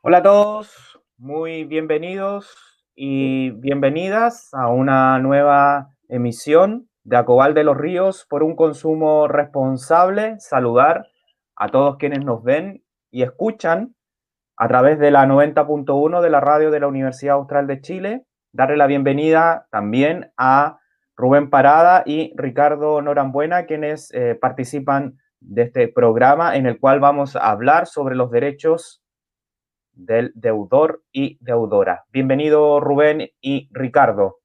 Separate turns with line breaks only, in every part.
Hola a todos, muy bienvenidos y bienvenidas a una nueva emisión de Acobal de los Ríos por un consumo responsable. Saludar a todos quienes nos ven y escuchan a través de la 90.1 de la radio de la Universidad Austral de Chile. Darle la bienvenida también a Rubén Parada y Ricardo Norambuena, quienes participan de este programa en el cual vamos a hablar sobre los derechos del deudor y deudora. Bienvenido Rubén y Ricardo.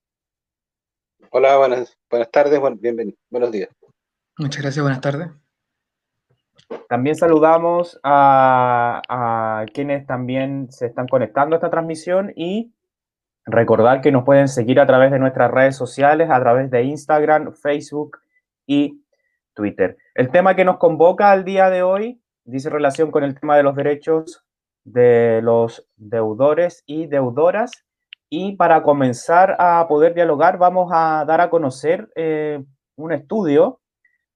Hola, buenas tardes, buenos días.
Muchas gracias, buenas tardes.
También saludamos a quienes también se están conectando a esta transmisión y recordar que nos pueden seguir a través de nuestras redes sociales, a través de Instagram, Facebook y Twitter. El tema que nos convoca al día de hoy dice relación con el tema de los derechos de los deudores y deudoras. Y para comenzar a poder dialogar, vamos a dar a conocer un estudio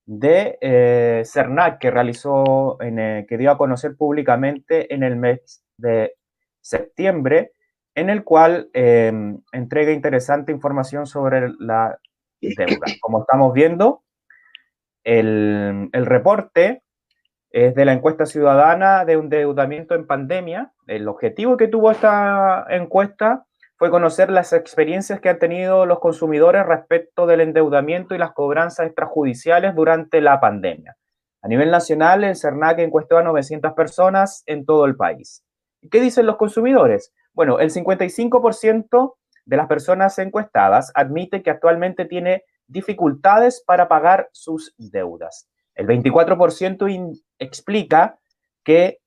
de CERNAC que realizó, que dio a conocer públicamente en el mes de septiembre, en el cual entrega interesante información sobre la deuda. Como estamos viendo, el reporte es de la encuesta ciudadana de endeudamiento en pandemia. El objetivo que tuvo esta encuesta fue conocer las experiencias que han tenido los consumidores respecto del endeudamiento y las cobranzas extrajudiciales durante la pandemia. A nivel nacional, el CERNAC encuestó a 900 personas en todo el país. ¿Y qué dicen los consumidores? Bueno, el 55% de las personas encuestadas admite que actualmente tiene dificultades para pagar sus deudas. El 24% explica que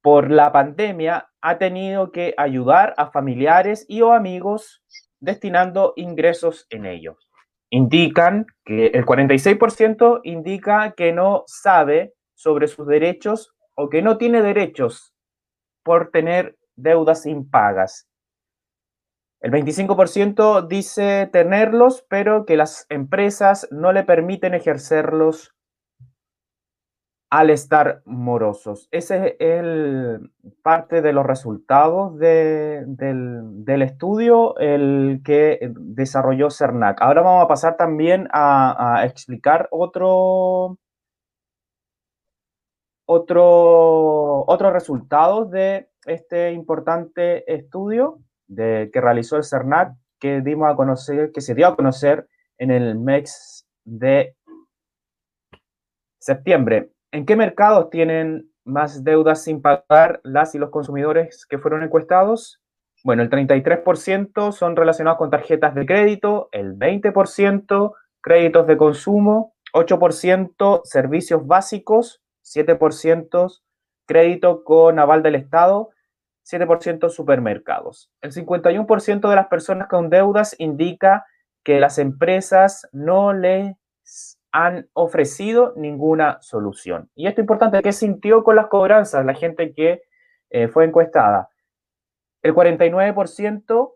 por la pandemia ha tenido que ayudar a familiares y o amigos destinando ingresos en ellos. Indican que el 46% indica que no sabe sobre sus derechos o que no tiene derechos por tener deudas impagas. El 25% dice tenerlos, pero que las empresas no le permiten ejercerlos al estar morosos. Ese es parte de los resultados del estudio el que desarrolló CERNAC. Ahora vamos a pasar también a explicar otros resultados de este importante estudio que realizó el CERNAC, que se dio a conocer en el mes de septiembre. ¿En qué mercados tienen más deudas sin pagar las y los consumidores que fueron encuestados? Bueno, el 33% son relacionados con tarjetas de crédito, el 20% créditos de consumo, 8% servicios básicos, 7% crédito con aval del Estado, 7% supermercados. El 51% de las personas con deudas indica que las empresas no les han ofrecido ninguna solución. Y esto es importante, ¿qué sintió con las cobranzas la gente que fue encuestada? El 49%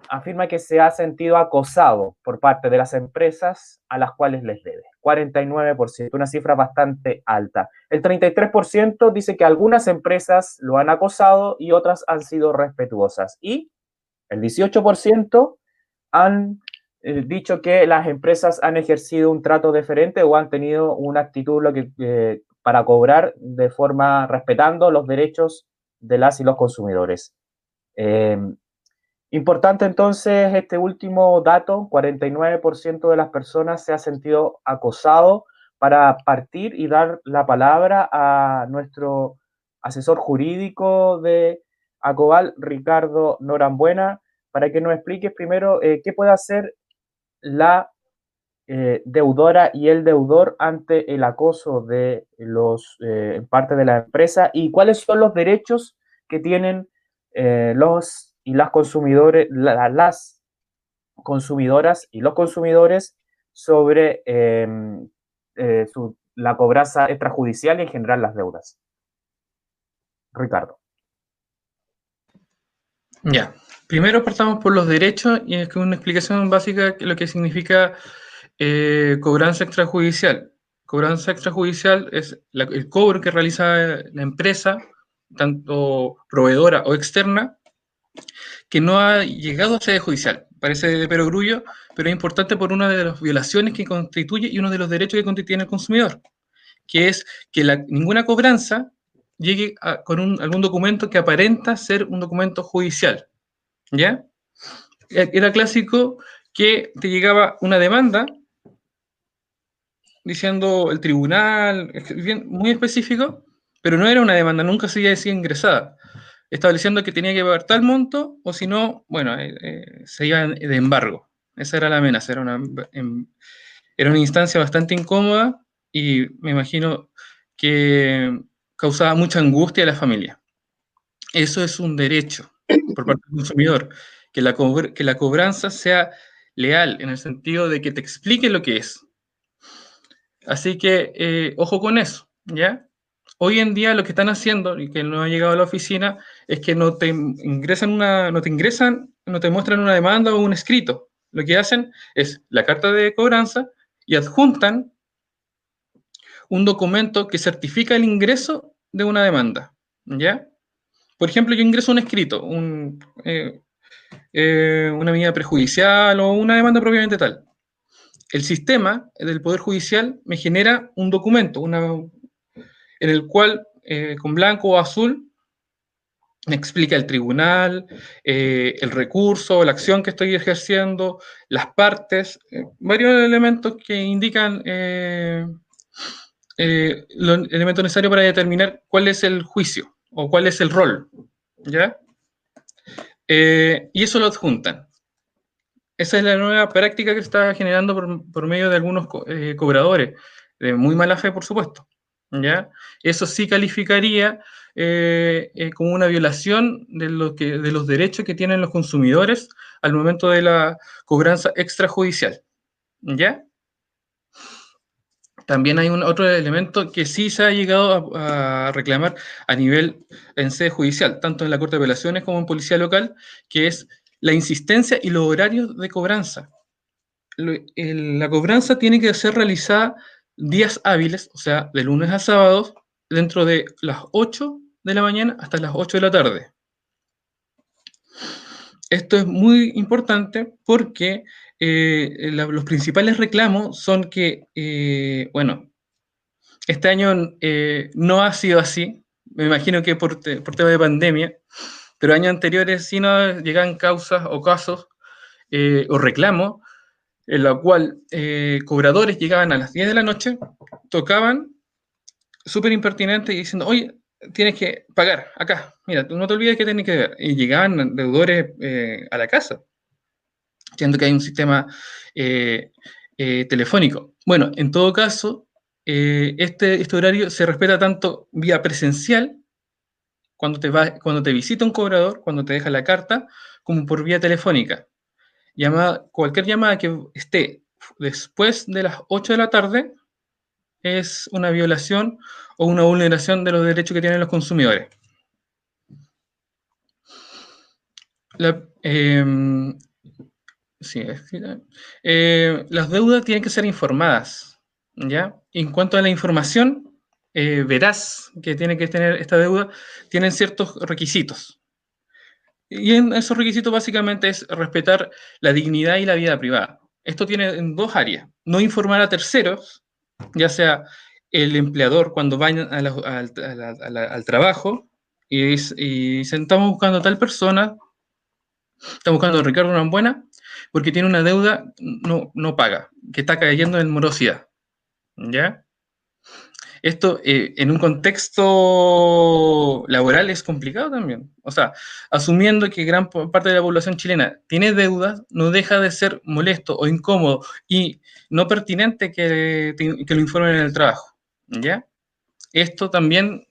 afirma que se ha sentido acosado por parte de las empresas a las cuales les debe. 49%, una cifra bastante alta. El 33% dice que algunas empresas lo han acosado y otras han sido respetuosas. Y el 18% han dicho que las empresas han ejercido un trato diferente o han tenido una actitud para cobrar de forma respetando los derechos de las y los consumidores. Importante entonces este último dato, 49% de las personas se ha sentido acosado. Para partir y dar la palabra a nuestro asesor jurídico de Acobal, Ricardo Norambuena, para que nos expliques primero qué puede hacer la deudora y el deudor ante el acoso de parte de la empresa y cuáles son los derechos que tienen los y las consumidores, las consumidoras y los consumidores sobre la cobranza extrajudicial y en general las deudas. Ricardo.
Ya, primero partamos por los derechos y es una explicación básica de lo que significa cobranza extrajudicial. Cobranza extrajudicial es el cobro que realiza la empresa tanto proveedora o externa, que no ha llegado a sede judicial. Parece de perogrullo, pero es importante por una de las violaciones que constituye y uno de los derechos que contiene el consumidor, que es que ninguna cobranza llegue con algún documento que aparenta ser un documento judicial, ¿ya? Era clásico que te llegaba una demanda diciendo el tribunal, bien, muy específico, pero no era una demanda, nunca se había sido ingresada, estableciendo que tenía que pagar tal monto, o si no, bueno, se iba de embargo. Esa era la amenaza, era una instancia bastante incómoda y me imagino que causaba mucha angustia a la familia. Eso es un derecho por parte del consumidor, que la cobranza sea leal, en el sentido de que te explique lo que es. Así que, ojo con eso, ¿ya? Hoy en día lo que están haciendo, y que no ha llegado a la oficina, es que no te muestran una demanda o un escrito. Lo que hacen es la carta de cobranza y adjuntan un documento que certifica el ingreso de una demanda, ¿ya? Por ejemplo, yo ingreso un escrito, una medida prejudicial o una demanda propiamente tal. El sistema del Poder Judicial me genera un documento en el cual, con blanco o azul, me explica el tribunal, el recurso, la acción que estoy ejerciendo, las partes, varios elementos que indican los elementos necesarios para determinar cuál es el juicio o cuál es el rol, ¿ya? Y eso lo adjuntan. Esa es la nueva práctica que se está generando por medio de algunos cobradores, de muy mala fe, por supuesto, ¿ya? Eso sí calificaría como una violación de los derechos que tienen los consumidores al momento de la cobranza extrajudicial, ¿ya? También hay otro elemento que sí se ha llegado a reclamar a nivel en sede judicial, tanto en la Corte de Apelaciones como en Policía Local, que es la insistencia y los horarios de cobranza. La cobranza tiene que ser realizada días hábiles, o sea, de lunes a sábados, dentro de las 8 de la mañana hasta las 8 de la tarde. Esto es muy importante porque los principales reclamos son que, bueno, este año no ha sido así, me imagino que por tema de pandemia, pero años anteriores sí nos llegan causas o casos o reclamos en la cual cobradores llegaban a las 10 de la noche, tocaban, súper impertinente, y diciendo, oye, tienes que pagar acá, mira, tú no te olvides que tienes que ver. Y llegaban deudores a la casa, siendo que hay un sistema eh, telefónico. Bueno, en todo caso, este horario se respeta tanto vía presencial, cuando te visita un cobrador, cuando te deja la carta, como por vía telefónica. Cualquier llamada que esté después de las 8 de la tarde es una violación o una vulneración de los derechos que tienen los consumidores. La, sí, las deudas tienen que ser informadas, ¿ya? En cuanto a la información veraz que tiene que tener esta deuda, tienen ciertos requisitos. Y en esos requisitos básicamente es respetar la dignidad y la vida privada. Esto tiene en dos áreas. No informar a terceros, ya sea el empleador cuando vayan al trabajo y dicen, estamos buscando a tal persona, estamos buscando a Ricardo Rambuena, porque tiene una deuda, no paga, que está cayendo en morosidad. ¿Ya? Esto en un contexto laboral es complicado también. O sea, asumiendo que gran parte de la población chilena tiene deudas, no deja de ser molesto o incómodo y no pertinente que lo informen en el trabajo. ¿Ya? Esto también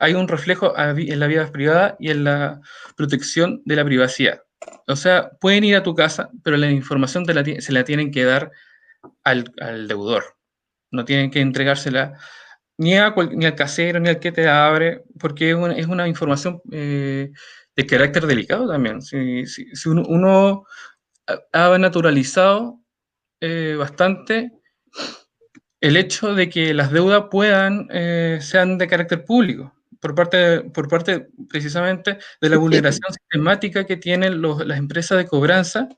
hay un reflejo en la vida privada y en la protección de la privacidad. O sea, pueden ir a tu casa, pero la información se la tienen que dar al deudor. No tienen que entregársela ni al casero, ni al que te abre, porque es una información de carácter delicado también. Si uno ha naturalizado bastante el hecho de que las deudas sean de carácter público, por parte precisamente de la vulneración sistemática que tienen las empresas de cobranza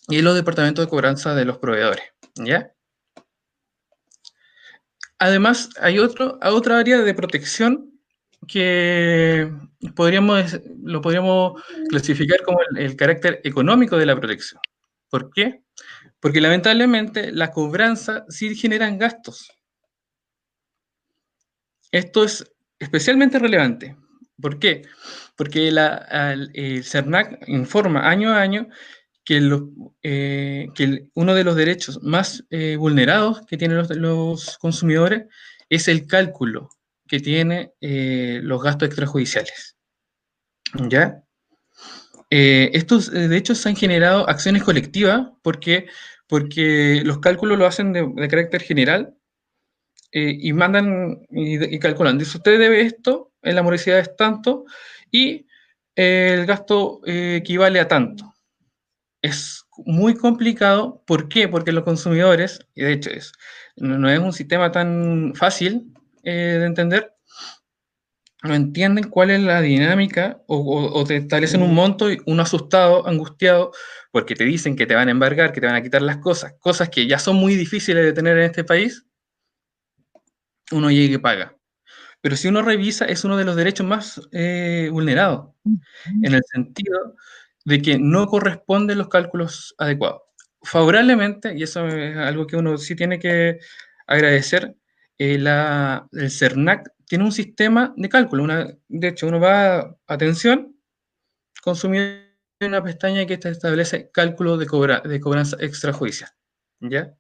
y los departamentos de cobranza de los proveedores, ¿ya? Además, hay otra área de protección que lo podríamos clasificar como el carácter económico de la protección. ¿Por qué? Porque lamentablemente la cobranza sí generan gastos. Esto es especialmente relevante. ¿Por qué? Porque el CERNAC informa año a año que, uno de los derechos más vulnerados que tienen los consumidores es el cálculo que tiene los gastos extrajudiciales. ¿Ya? Estos, de hecho, se han generado acciones colectivas porque los cálculos lo hacen de carácter general y mandan y calculan. Dice, usted debe esto, en la morosidad es tanto y el gasto equivale a tanto. Es muy complicado. ¿Por qué? Porque los consumidores, y de hecho no es un sistema tan fácil de entender, no entienden cuál es la dinámica o te establecen un monto y uno asustado, angustiado, porque te dicen que te van a embargar, que te van a quitar las cosas que ya son muy difíciles de tener en este país, uno llega y paga. Pero si uno revisa, es uno de los derechos más vulnerados, en el sentido de que no corresponden los cálculos adecuados. Favorablemente, y eso es algo que uno sí tiene que agradecer, el CERNAC tiene un sistema de cálculo. De hecho, uno va a atención, consumir una pestaña que establece cálculo de cobranza extrajudicial. ¿Ya?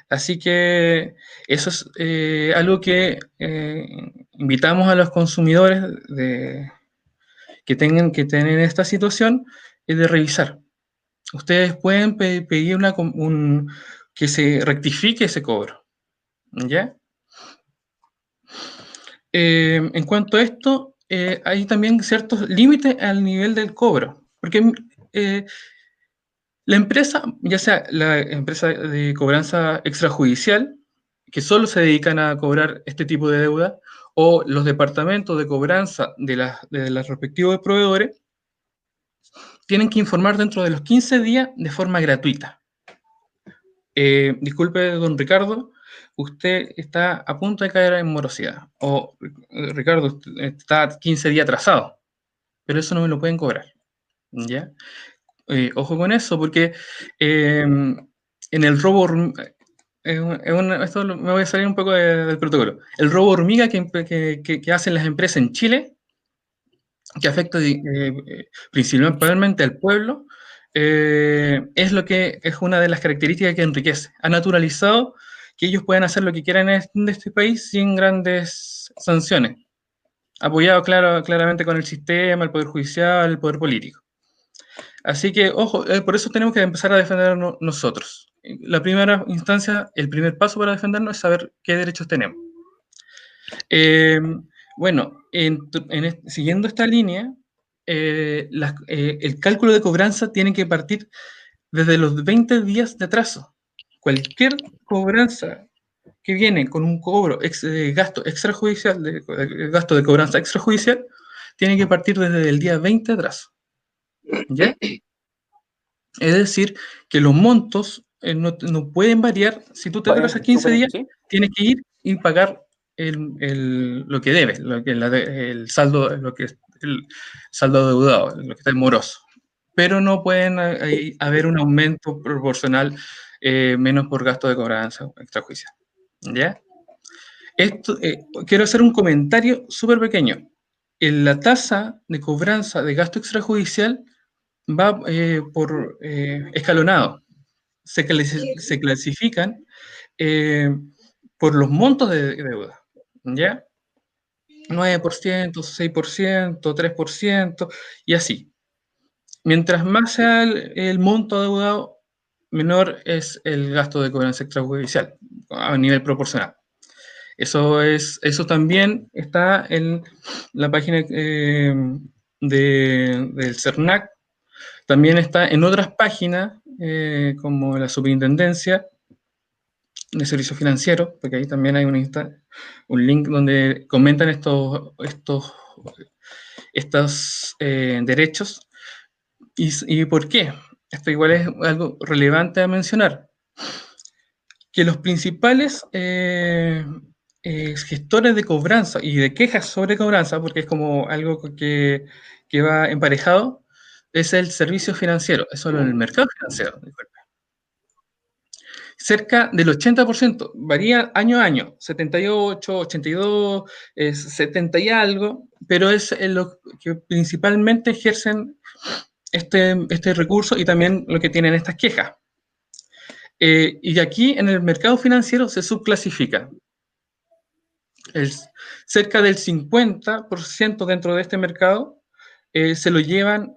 Así que eso es algo que invitamos a los consumidores que tengan que tener esta situación de revisar. Ustedes pueden pedir que se rectifique ese cobro, ¿ya? En cuanto a esto, hay también ciertos límites al nivel del cobro, porque la empresa, ya sea la empresa de cobranza extrajudicial, que solo se dedican a cobrar este tipo de deuda, o los departamentos de cobranza de los respectivos proveedores, tienen que informar dentro de los 15 días de forma gratuita. Disculpe, don Ricardo, usted está a punto de caer en morosidad. O, Ricardo, usted está 15 días atrasado, pero eso no me lo pueden cobrar. ¿Ya? Ojo con eso, porque en el robo, esto me voy a salir un poco del protocolo. El robo hormiga que hacen las empresas en Chile, que afecta principalmente al pueblo, es una de las características que enriquece. Ha naturalizado que ellos pueden hacer lo que quieran en este país sin grandes sanciones, apoyado claramente con el sistema, el poder judicial, el poder político. Así que, ojo, por eso tenemos que empezar a defendernos nosotros. La primera instancia, el primer paso para defendernos es saber qué derechos tenemos. Bueno, siguiendo esta línea, el cálculo de cobranza tiene que partir desde los 20 días de atraso. Cualquier cobranza que viene con un gasto extrajudicial, gasto de cobranza extrajudicial, tiene que partir desde el día 20 de atraso. ¿Ya? Es decir, que los montos no pueden variar. Si tú te atrasas 15 días,
¿sí?
tienes que ir y pagar lo que debes, el saldo, lo que es el saldo deudado, lo que está en moroso. Pero no pueden haber un aumento proporcional menos por gasto de cobranza extrajudicial. ¿Ya? Quiero hacer un comentario súper pequeño. La tasa de cobranza de gasto extrajudicial va por escalonado. Se clasifican por los montos de deuda, ¿ya? 9%, 6%, 3% y así. Mientras más sea el monto adeudado, menor es el gasto de cobranza extrajudicial a nivel proporcional. Eso también está en la página del CERNAC. También está en otras páginas, como la superintendencia, de servicios financieros, porque ahí también hay un link donde comentan estos derechos. ¿Y por qué? Esto igual es algo relevante a mencionar, que los principales gestores de cobranza y de quejas sobre cobranza, porque es como algo que va emparejado, es el servicio financiero, es solo el mercado financiero. Cerca del 80%, varía año a año, 78, 82, 70 y algo, pero es lo que principalmente ejercen este recurso y también lo que tienen estas quejas. Y aquí en el mercado financiero se subclasifica. El, cerca del 50% dentro de este mercado se lo llevan,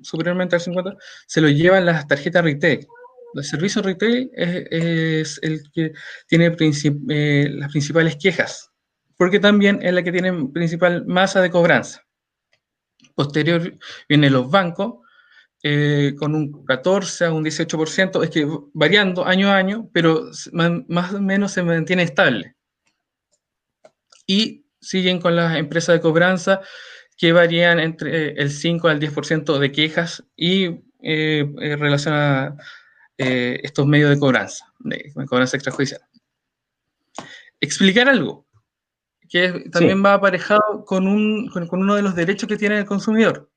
superiormente al 50%, se lo llevan las tarjetas retail. El servicio retail es el que tiene las principales quejas, porque también es la que tiene principal masa de cobranza. Posterior vienen los bancos, con un 14 a un 18%, es que variando año a año, pero más o menos se mantiene estable. Y siguen con las empresas de cobranza que varían entre el 5 al 10% de quejas y relacionadas a estos medios de cobranza extrajudicial. Explicar algo que también
Sí,
va aparejado con uno de los derechos que tiene el consumidor.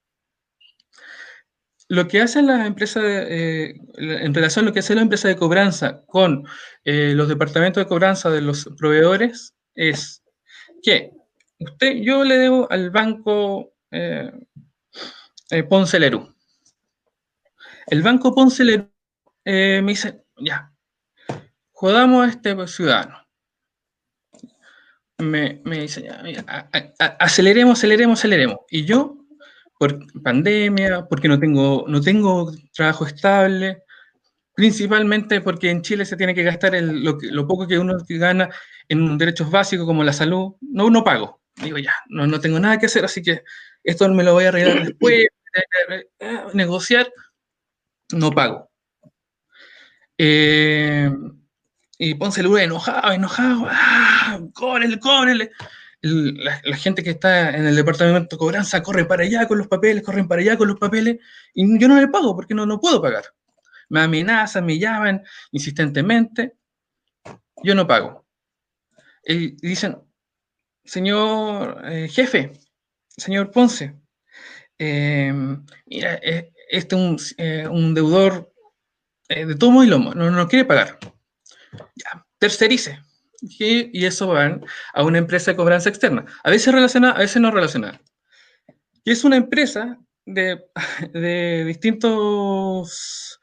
Lo que hacen las empresas, en relación a lo que hace la empresa de cobranza con los departamentos de cobranza de los proveedores, es que yo le debo al banco Ponce Lerú. El banco Ponce Lerú me dice, ya, jodamos a este ciudadano. Me dice, ya, mira, aceleremos. Y yo, por pandemia, porque no tengo trabajo estable, principalmente porque en Chile se tiene que gastar lo poco que uno gana en derechos básicos como la salud, no pago. Digo, ya, no tengo nada que hacer, así que esto me lo voy a arreglar después, negociar, no pago. Y Ponce el enojado, cóbrele. La gente que está en el departamento de cobranza corre para allá con los papeles, corren para allá con los papeles, y yo no le pago porque no puedo pagar. Me amenazan, me llaman insistentemente, yo no pago. Y dicen, señor jefe, señor Ponce, mira, este es un deudor de tomo y lomo, no quiere pagar. Ya, tercerice. Y eso van a una empresa de cobranza externa, a veces relacionada, a veces no relacionada. Y es una empresa de distintos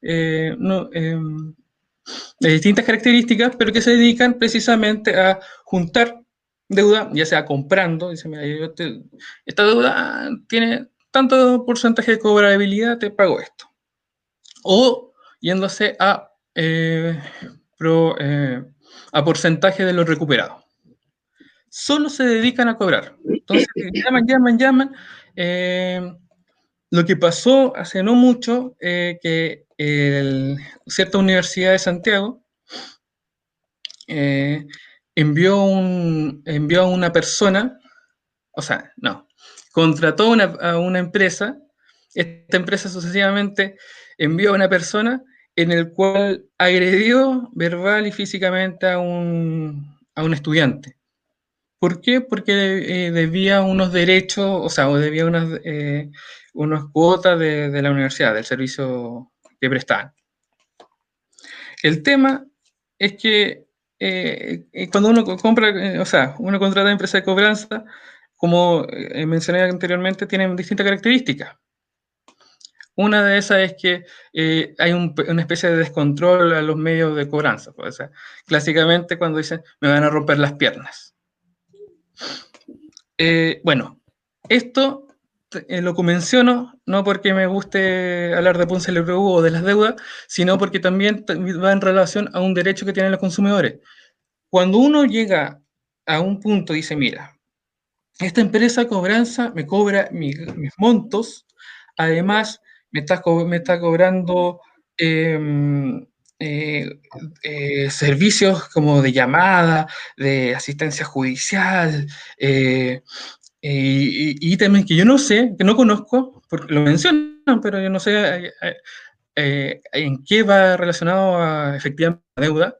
no, de distintas características, pero que se dedican precisamente a juntar deuda, ya sea comprando, dice, mira, esta deuda tiene tanto porcentaje de cobrabilidad, te pago esto. O yéndose a porcentaje de lo recuperado. Solo se dedican a cobrar. Entonces, llaman. Lo que pasó hace no mucho, que cierta universidad de Santiago eh, envió a una persona, o sea, no, contrató a una empresa, esta empresa sucesivamente envió a una persona en el cual agredió verbal y físicamente a un estudiante. ¿Por qué? Porque debía unos derechos, o sea, o debía unas cuotas de la universidad, del servicio que prestaban. El tema es que cuando uno compra, o sea, uno contrata empresa de cobranza, como mencioné anteriormente, tienen distintas características. Una de esas es que hay una especie de descontrol a los medios de cobranza. Pues, o sea, clásicamente cuando dicen, me van a romper las piernas. Bueno, esto lo menciono no porque me guste hablar de Ponce LPU o de las deudas, sino porque también va en relación a un derecho que tienen los consumidores. Cuando uno llega a un punto y dice, mira, esta empresa de cobranza me cobra mis montos, además me está cobrando servicios como de llamada, de asistencia judicial, y ítems que yo no sé, que no conozco, porque lo mencionan, pero yo no sé en qué va relacionado a efectivamente la deuda.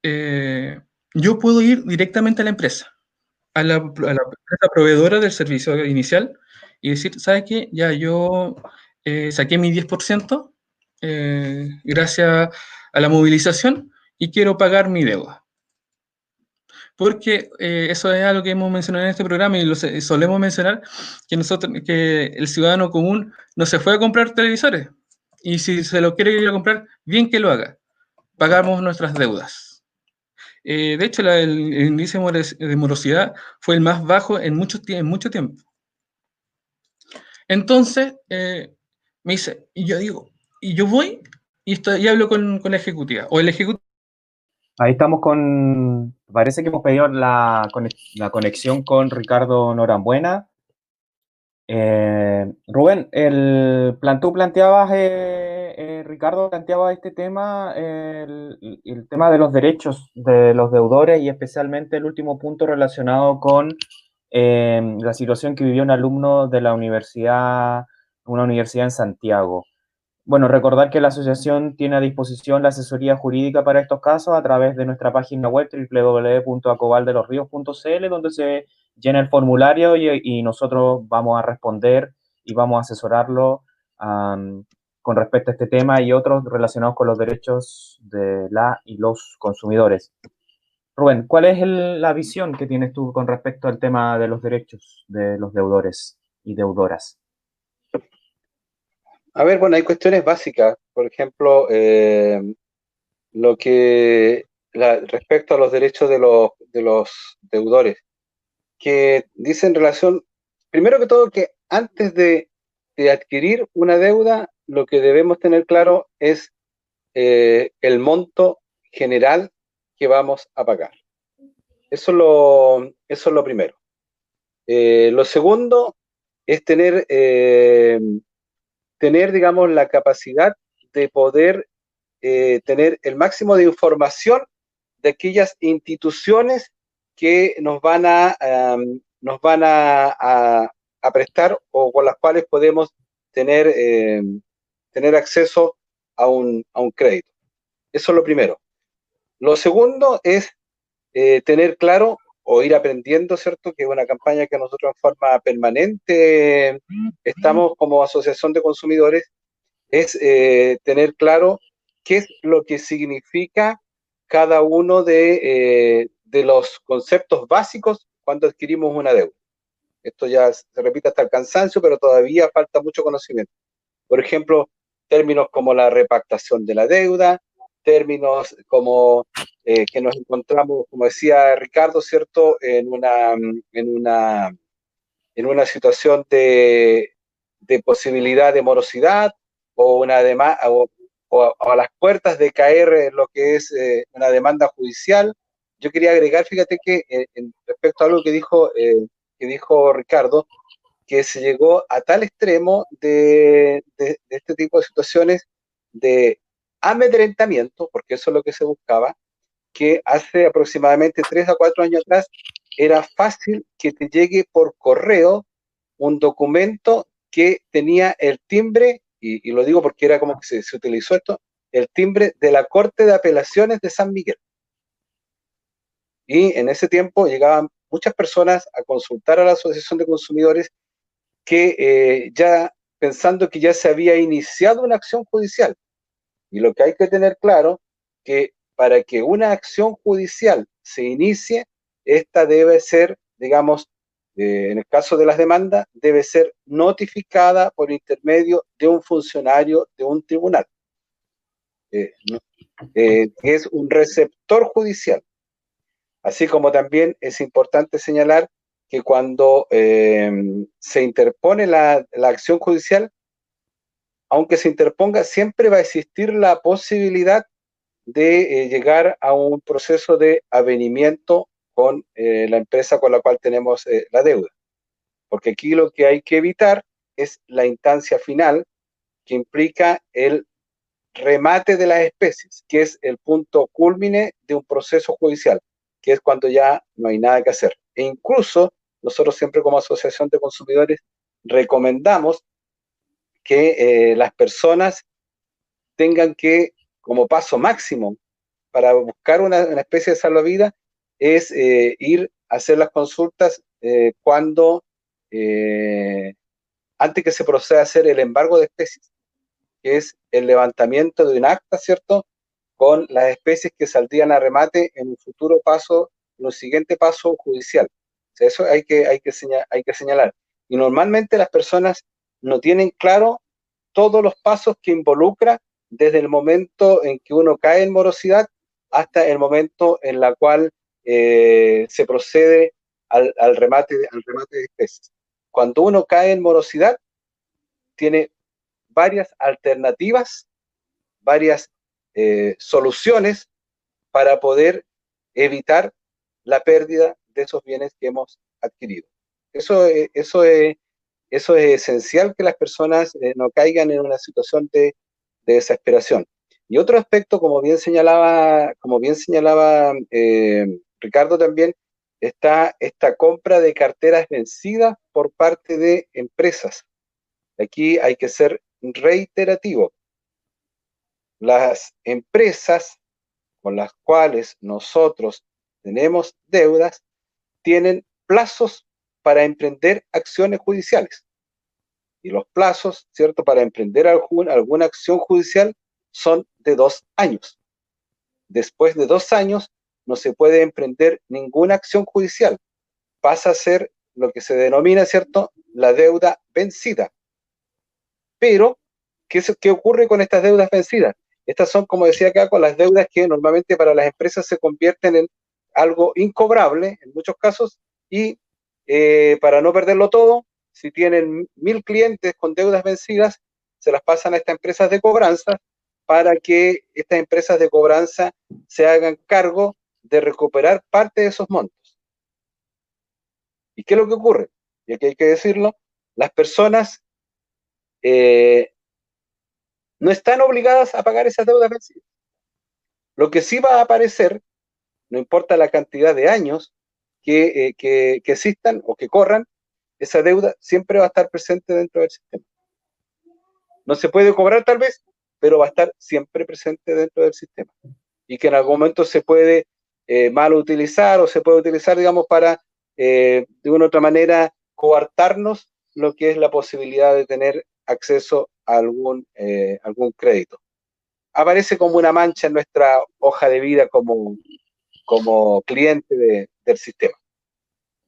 Eh, yo puedo ir directamente a la empresa, a la empresa proveedora del servicio inicial y decir, ¿sabes qué? Ya yo saqué mi 10% gracias a la movilización y quiero pagar mi deuda. Porque eso es algo que hemos mencionado en este programa y solemos mencionar que el ciudadano común no se fue a comprar televisores y si se lo quiere ir a comprar, bien que lo haga. Pagamos nuestras deudas. De hecho, el índice de morosidad fue el más bajo en mucho tiempo. Entonces, me dice, y yo digo, y yo voy y hablo con la ejecutiva. O el ejecutivo.
Ahí estamos con, parece que hemos pedido la conexión con Ricardo Norambuena. Rubén, tú planteabas, Ricardo planteaba este tema, el tema de los derechos de los deudores y especialmente el último punto relacionado con la situación que vivió un alumno de la universidad, una universidad en Santiago. Bueno, recordar que la asociación tiene a disposición la asesoría jurídica para estos casos a través de nuestra página web www.acobaldelosrios.cl, donde se llena el formulario y nosotros vamos a responder y vamos a asesorarlo con respecto a este tema y otros relacionados con los derechos de la y los consumidores. Rubén, ¿cuál es la visión que tienes tú con respecto al tema de los derechos de los deudores y deudoras?
A ver, bueno, hay cuestiones básicas. Por ejemplo, respecto a los derechos de los deudores, que dice en relación, primero que todo, que antes de adquirir una deuda, lo que debemos tener claro es el monto general que vamos a pagar. Eso es lo primero. Lo segundo es tener, digamos, la capacidad de poder tener el máximo de información de aquellas instituciones que nos van a prestar o con las cuales podemos tener, tener acceso a un crédito. Eso es lo primero. Lo segundo es tener claro o ir aprendiendo, ¿cierto? Que es una campaña que nosotros en forma permanente estamos como asociación de consumidores, es tener claro qué es lo que significa cada uno de los conceptos básicos cuando adquirimos una deuda. Esto ya se repite hasta el cansancio, pero todavía falta mucho conocimiento. Por ejemplo, términos como la repactación de la deuda, términos como que nos encontramos, como decía Ricardo, ¿cierto?, en una situación de posibilidad de morosidad o, o a las puertas de caer en lo que es una demanda judicial. Yo quería agregar, fíjate que respecto a algo que dijo Ricardo, que se llegó a tal extremo de este tipo de situaciones de amedrentamiento, porque eso es lo que se buscaba, que hace aproximadamente 3 a 4 años atrás era fácil que te llegue por correo un documento que tenía el timbre, y lo digo porque era como que se utilizó esto, el timbre de la Corte de Apelaciones de San Miguel. Y en ese tiempo llegaban muchas personas a consultar a la Asociación de Consumidores que ya pensando que ya se había iniciado una acción judicial. Y lo que hay que tener claro, que para que una acción judicial se inicie, esta debe ser, digamos, en el caso de las demandas, debe ser notificada por intermedio de un funcionario de un tribunal, que es un receptor judicial. Así como también es importante señalar que cuando se interpone la acción judicial, aunque se interponga, siempre va a existir la posibilidad de llegar a un proceso de avenimiento con la empresa con la cual tenemos la deuda. Porque aquí lo que hay que evitar es la instancia final, que implica el remate de las especies, que es el punto cúlmine de un proceso judicial, que es cuando ya no hay nada que hacer. E incluso nosotros siempre como asociación de consumidores recomendamos que las personas tengan que, como paso máximo para buscar una especie de salvavidas, es ir a hacer las consultas cuando, antes que se proceda a hacer el embargo de especies, que es el levantamiento de un acta, ¿cierto?, con las especies que saldrían a remate en un futuro paso, en un siguiente paso judicial. O sea, eso hay que señalar. Y normalmente las personas no tienen claro todos los pasos que involucra desde el momento en que uno cae en morosidad hasta el momento en la cual se procede al remate de especies. Cuando uno cae en morosidad, tiene varias alternativas, varias soluciones para poder evitar la pérdida de esos bienes que hemos adquirido. Eso es esencial, que las personas no caigan en una situación de desesperación. Y otro aspecto, como bien señalaba Ricardo también, está esta compra de carteras vencidas por parte de empresas. Aquí hay que ser reiterativo. Las empresas con las cuales nosotros tenemos deudas tienen plazos para emprender acciones judiciales. Y los plazos, ¿cierto?, para emprender alguna acción judicial son de 2 años. Después de 2 años no se puede emprender ninguna acción judicial. Pasa a ser lo que se denomina, ¿cierto?, la deuda vencida. Pero, ¿qué ocurre con estas deudas vencidas? Estas son, como decía acá, con las deudas que normalmente para las empresas se convierten en algo incobrable, en muchos casos, y para no perderlo todo, si tienen 1000 clientes con deudas vencidas, se las pasan a estas empresas de cobranza para que estas empresas de cobranza se hagan cargo de recuperar parte de esos montos. ¿Y qué es lo que ocurre? Y aquí hay que decirlo, las personas no están obligadas a pagar esas deudas vencidas. Lo que sí va a aparecer, no importa la cantidad de años que existan o que corran, esa deuda siempre va a estar presente dentro del sistema. No se puede cobrar tal vez, pero va a estar siempre presente dentro del sistema. Y que en algún momento se puede mal utilizar o se puede utilizar, digamos, para de una u otra manera coartarnos lo que es la posibilidad de tener acceso a algún crédito. Aparece como una mancha en nuestra hoja de vida como cliente del sistema.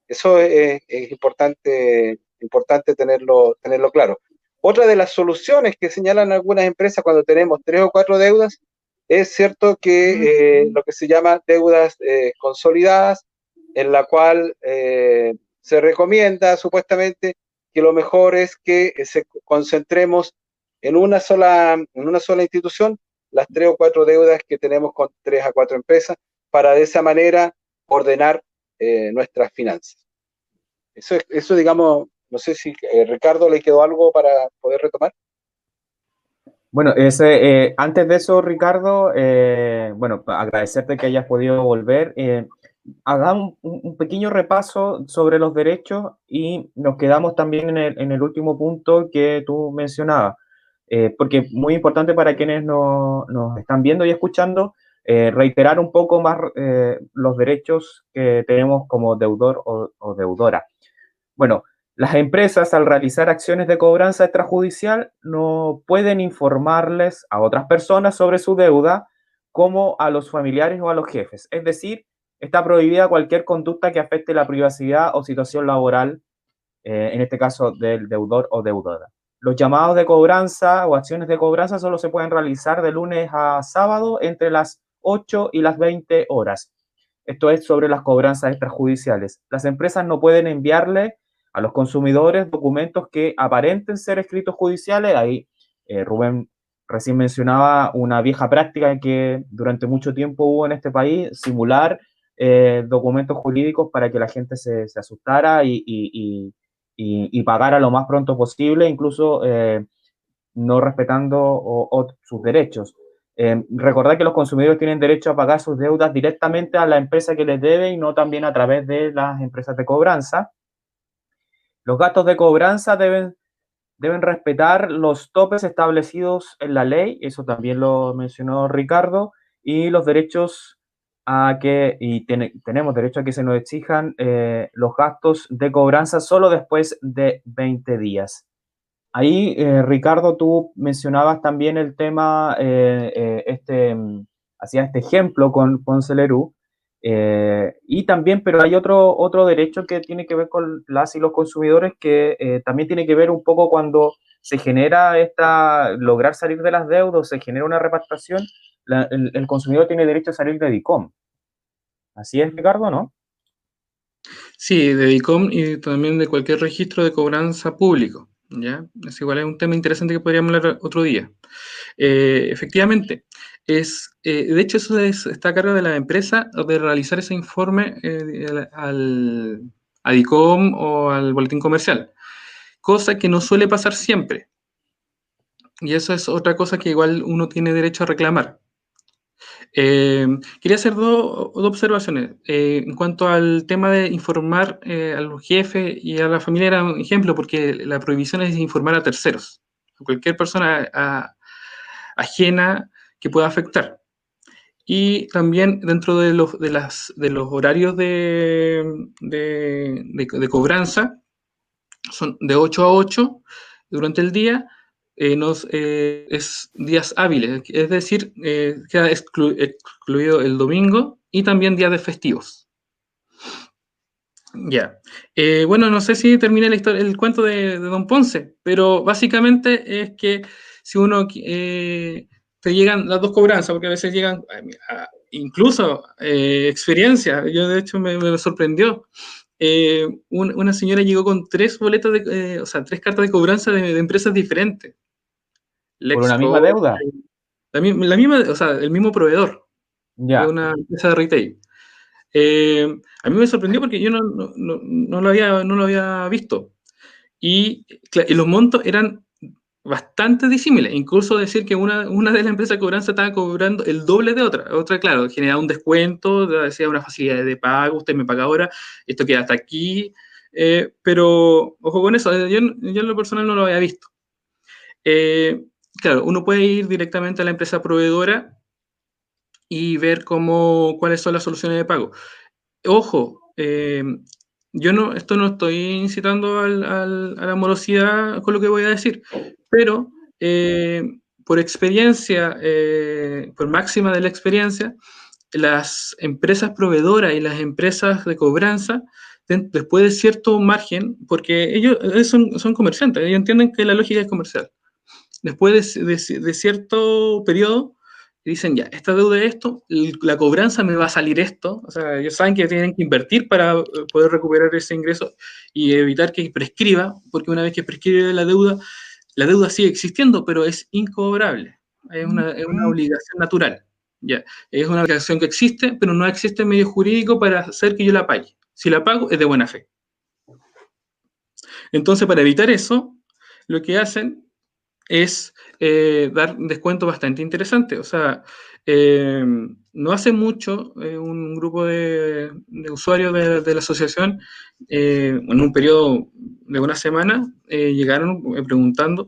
Eso es importante tenerlo claro. Otra de las soluciones que señalan algunas empresas cuando tenemos 3 o 4 deudas es cierto que lo que se llama deudas consolidadas, en la cual se recomienda supuestamente que lo mejor es que se concentremos en una sola institución las 3 o 4 deudas que tenemos con 3 a 4 empresas, para de esa manera ordenar nuestras finanzas. Eso, digamos, no sé si Ricardo le quedó algo para poder retomar.
Bueno, antes de eso, Ricardo, bueno, agradecerte que hayas podido volver. Hagamos un pequeño repaso sobre los derechos y nos quedamos también en el último punto que tú mencionabas, porque muy importante para quienes nos están viendo y escuchando, reiterar un poco más los derechos que tenemos como deudor o deudora. Bueno, las empresas, al realizar acciones de cobranza extrajudicial, no pueden informarles a otras personas sobre su deuda, como a los familiares o a los jefes. Es decir, está prohibida cualquier conducta que afecte la privacidad o situación laboral, en este caso del deudor o deudora. Los llamados de cobranza o acciones de cobranza solo se pueden realizar de lunes a sábado entre las 8 y las 20 horas. Esto es sobre las cobranzas extrajudiciales. Las empresas no pueden enviarle a los consumidores documentos que aparenten ser escritos judiciales. Ahí Rubén recién mencionaba una vieja práctica que durante mucho tiempo hubo en este país, simular documentos jurídicos para que la gente se asustara y pagara lo más pronto posible, incluso no respetando sus derechos. Recordad que los consumidores tienen derecho a pagar sus deudas directamente a la empresa que les debe y no también a través de las empresas de cobranza. Los gastos de cobranza deben respetar los topes establecidos en la ley, eso también lo mencionó Ricardo, y los derechos tenemos derecho a que se nos exijan los gastos de cobranza solo después de 20 días. Ahí, Ricardo, tú mencionabas también el tema, hacía este ejemplo con Celerú, y también, pero hay otro derecho que tiene que ver con las y los consumidores, que también tiene que ver un poco cuando se genera lograr salir de las deudas, se genera una repatriación, el consumidor tiene derecho a salir de DICOM. Así es, Ricardo, ¿no?
Sí, de DICOM y también de cualquier registro de cobranza público, ¿ya? Es igual, es un tema interesante que podríamos hablar otro día. Efectivamente, de hecho eso está a cargo de la empresa de realizar ese informe a DICOM o al boletín comercial, cosa que no suele pasar siempre. Y eso es otra cosa que igual uno tiene derecho a reclamar. Quería hacer dos observaciones. En cuanto al tema de informar a los jefes y a la familia, era un ejemplo, porque la prohibición es informar a terceros, a cualquier persona ajena que pueda afectar. Y también dentro de los horarios de cobranza, son de 8 a 8 durante el día, es días hábiles, es decir, queda excluido el domingo y también días de festivos. Ya. Bueno, no sé si termina el cuento de Don Ponce, pero básicamente es que si uno te llegan las dos cobranzas, porque a veces llegan incluso experiencia, yo de hecho me sorprendió. Una señora llegó con tres boletas o sea, tres cartas de cobranza de empresas diferentes.
Por una misma
Lexco,
deuda.
la misma, o sea, el mismo proveedor de
Ya.
una empresa de retail. A mí me sorprendió porque yo no lo había visto. Y los montos eran bastante disímiles. Incluso decir que una de las empresas de cobranza estaba cobrando el doble de otra. Otra, claro, generaba un descuento, decía una facilidad de pago, usted me paga ahora, esto queda hasta aquí. Pero, ojo con eso, yo en lo personal no lo había visto. Claro, uno puede ir directamente a la empresa proveedora y ver cuáles son las soluciones de pago. Ojo, esto no estoy incitando a la morosidad con lo que voy a decir, pero por experiencia, por máxima de la experiencia, las empresas proveedoras y las empresas de cobranza, después de cierto margen, porque ellos son comerciantes, ellos entienden que la lógica es comercial. Después de cierto periodo, dicen, ya, esta deuda es esto, la cobranza me va a salir esto, o sea, ellos saben que tienen que invertir para poder recuperar ese ingreso y evitar que prescriba, porque una vez que prescribe la deuda sigue existiendo, pero es incobrable, es una obligación natural, ya, es una obligación que existe, pero no existe medio jurídico para hacer que yo la pague. Si la pago, es de buena fe. Entonces, para evitar eso, lo que hacen es dar descuentos bastante interesantes. O sea, no hace mucho un grupo de usuarios de la asociación, en un periodo de una semana, llegaron preguntando,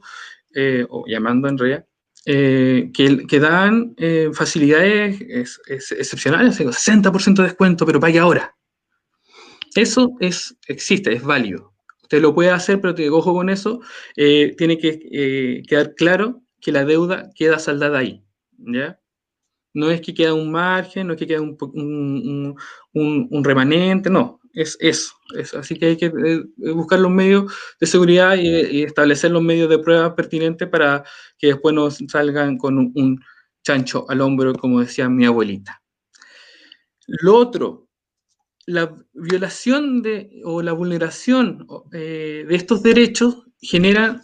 o llamando en realidad, que dan facilidades excepcionales, 60% de descuento, pero pague ahora. Eso existe, es válido. Usted lo puede hacer, pero ojo con eso, tiene que quedar claro que la deuda queda saldada ahí, ¿ya? No es que queda un margen, no es que queda un remanente, no, es eso. Así que hay que buscar los medios de seguridad y establecer los medios de prueba pertinentes para que después no salgan con un chancho al hombro, como decía mi abuelita. Lo otro, la violación o la vulneración de estos derechos genera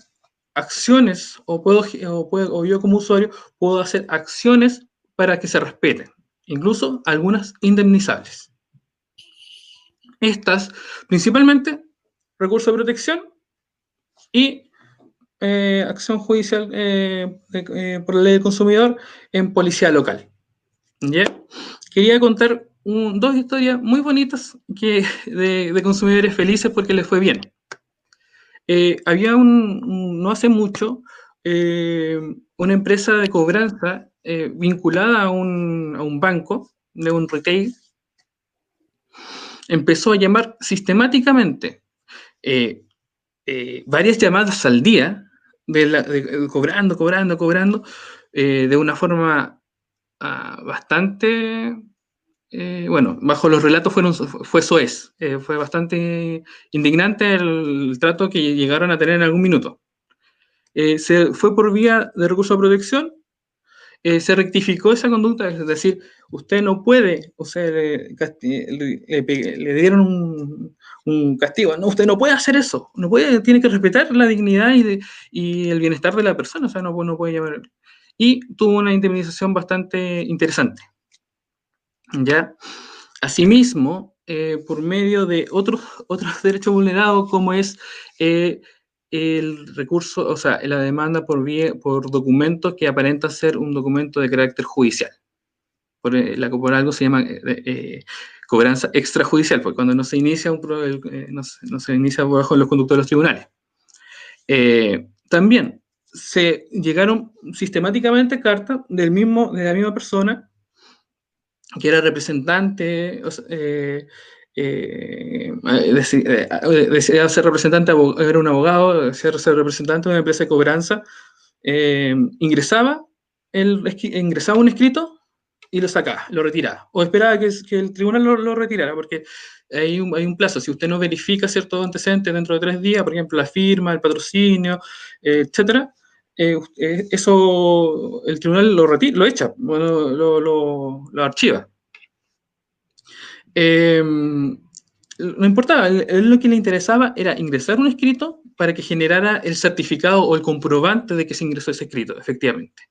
acciones, o yo como usuario puedo hacer acciones para que se respeten, incluso algunas indemnizables. Estas, principalmente, recursos de protección y acción judicial por la ley del consumidor en policía local. ¿Ya? Quería contar dos historias muy bonitas de consumidores felices porque les fue bien. Había no hace mucho una empresa de cobranza vinculada a un banco de un retail. Empezó a llamar sistemáticamente varias llamadas al día, cobrando, de una forma bastante, bueno, bajo los relatos fue soez, fue bastante indignante el trato que llegaron a tener en algún minuto. Se fue por vía de recurso de protección, se rectificó esa conducta, es decir, usted no puede, o sea, le dieron un castigo, no, usted no puede hacer eso, no puede, tiene que respetar la dignidad y el bienestar de la persona, o sea, no puede llamar. Y tuvo una indemnización bastante interesante. ¿Ya? Asimismo, por medio de otros derechos vulnerados, como es el recurso, o sea, la demanda por documentos que aparenta ser un documento de carácter judicial. Por algo se llama cobranza extrajudicial, porque cuando no se inicia, no se inicia bajo los conductos de los tribunales. También se llegaron sistemáticamente cartas de la misma persona que era representante, deseaba ser representante, era un abogado, deseaba ser representante de una empresa de cobranza, ingresaba un escrito y lo sacaba, lo retiraba, o esperaba que el tribunal lo retirara, porque hay un plazo, si usted no verifica ciertos antecedentes dentro de 3 días, por ejemplo, la firma, el patrocinio, etcétera, eso el tribunal lo echa, bueno, lo archiva. No importaba, él lo que le interesaba era ingresar un escrito para que generara el certificado o el comprobante de que se ingresó ese escrito, efectivamente.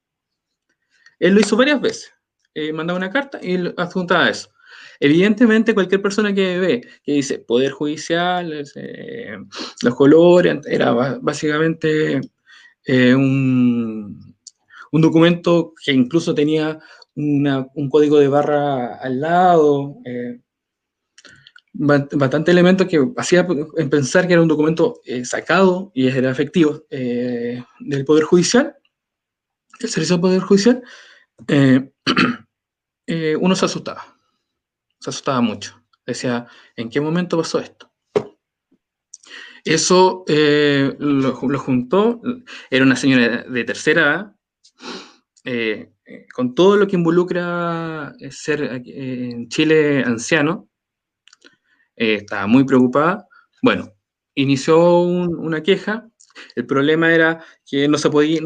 Él lo hizo varias veces, mandaba una carta y adjuntaba eso. Evidentemente, cualquier persona que ve, que dice Poder Judicial, los colores, era básicamente un documento que incluso tenía un código de barra al lado, bastante elementos que hacía pensar que era un documento sacado y era efectivo del Poder Judicial, el Servicio del Poder Judicial, uno se asustaba mucho. Decía, ¿en qué momento pasó esto? Eso lo juntó, era una señora de tercera edad, con todo lo que involucra ser en Chile anciano, estaba muy preocupada. Bueno, inició una queja. El problema era que no se podía,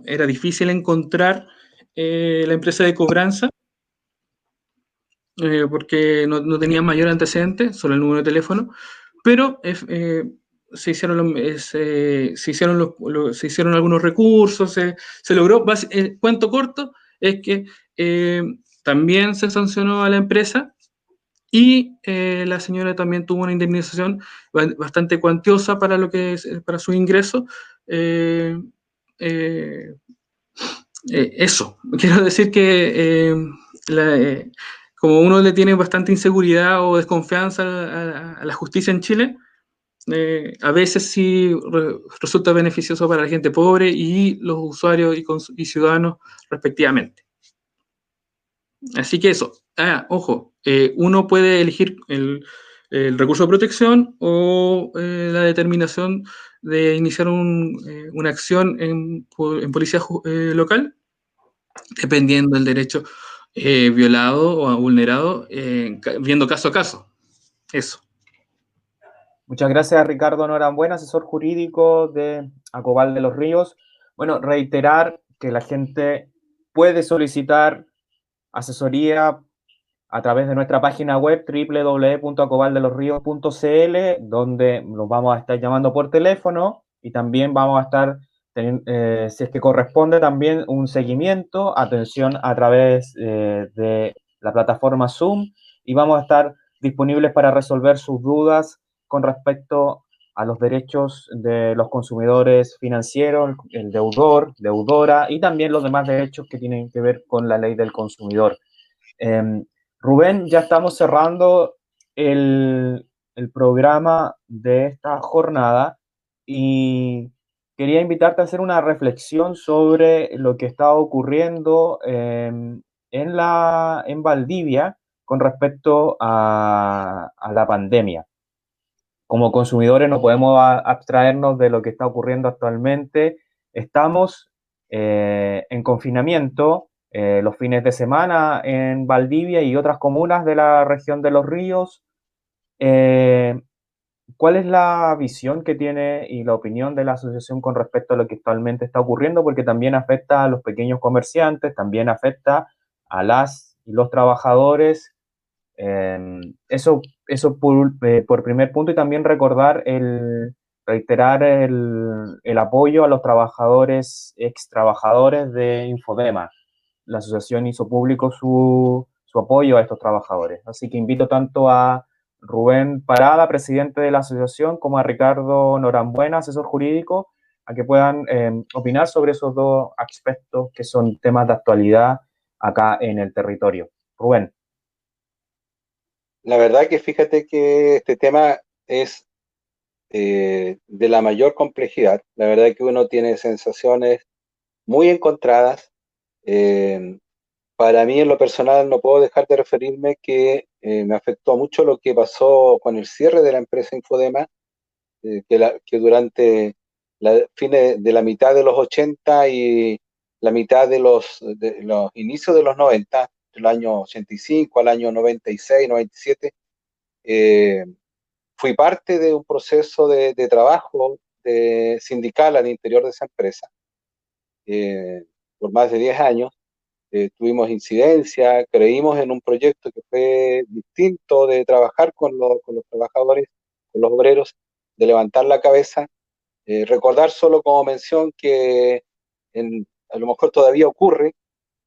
era difícil encontrar la empresa de cobranza porque no tenía mayor antecedente, solo el número de teléfono, pero se hicieron algunos recursos, se logró. El cuento corto es que también se sancionó a la empresa y la señora también tuvo una indemnización bastante cuantiosa para su ingreso. Eso, quiero decir que como uno le tiene bastante inseguridad o desconfianza a la justicia en Chile, a veces sí resulta beneficioso para la gente pobre y los usuarios y ciudadanos respectivamente. Así que eso, ojo, uno puede elegir el recurso de protección o la determinación de iniciar una acción en policía local, dependiendo del derecho violado o vulnerado, viendo caso a caso. Eso.
Muchas gracias, Ricardo Norambuena, asesor jurídico de Acobal de los Ríos. Bueno, reiterar que la gente puede solicitar asesoría a través de nuestra página web www.acobaldelosrios.cl, donde los vamos a estar llamando por teléfono y también vamos a estar, si es que corresponde, también un seguimiento, atención a través de la plataforma Zoom, y vamos a estar disponibles para resolver sus dudas con respecto a los derechos de los consumidores financieros, el deudor, deudora y también los demás derechos que tienen que ver con la ley del consumidor. Rubén, ya estamos cerrando el programa de esta jornada y quería invitarte a hacer una reflexión sobre lo que está ocurriendo en Valdivia con respecto a la pandemia. Como consumidores no podemos abstraernos de lo que está ocurriendo actualmente. Estamos en confinamiento los fines de semana en Valdivia y otras comunas de la región de Los Ríos. Eh, ¿Cuál es la visión que tiene y la opinión de la asociación con respecto a lo que actualmente está ocurriendo? Porque también afecta a los pequeños comerciantes, también afecta a las y los trabajadores. Eso por primer punto, y también reiterar el apoyo a los trabajadores, ex trabajadores de Infodema. La asociación hizo público su apoyo a estos trabajadores. Así que invito tanto a Rubén Parada, presidente de la asociación, como a Ricardo Norambuena, asesor jurídico, a que puedan opinar sobre esos dos aspectos que son temas de actualidad acá en el territorio. Rubén.
La verdad que fíjate que este tema es de la mayor complejidad. La verdad que uno tiene sensaciones muy encontradas. Eh, para mí, en lo personal, no puedo dejar de referirme que me afectó mucho lo que pasó con el cierre de la empresa Infodema, que durante la fines de la mitad de los 80 y la mitad de los inicios de los 90, del año 85 al año 96, 97, eh, fui parte de un proceso de trabajo sindical al interior de esa empresa por más de 10 años. Tuvimos incidencia, creímos en un proyecto que fue distinto de trabajar con los trabajadores, con los obreros, de levantar la cabeza. Recordar solo como mención que a lo mejor todavía ocurre,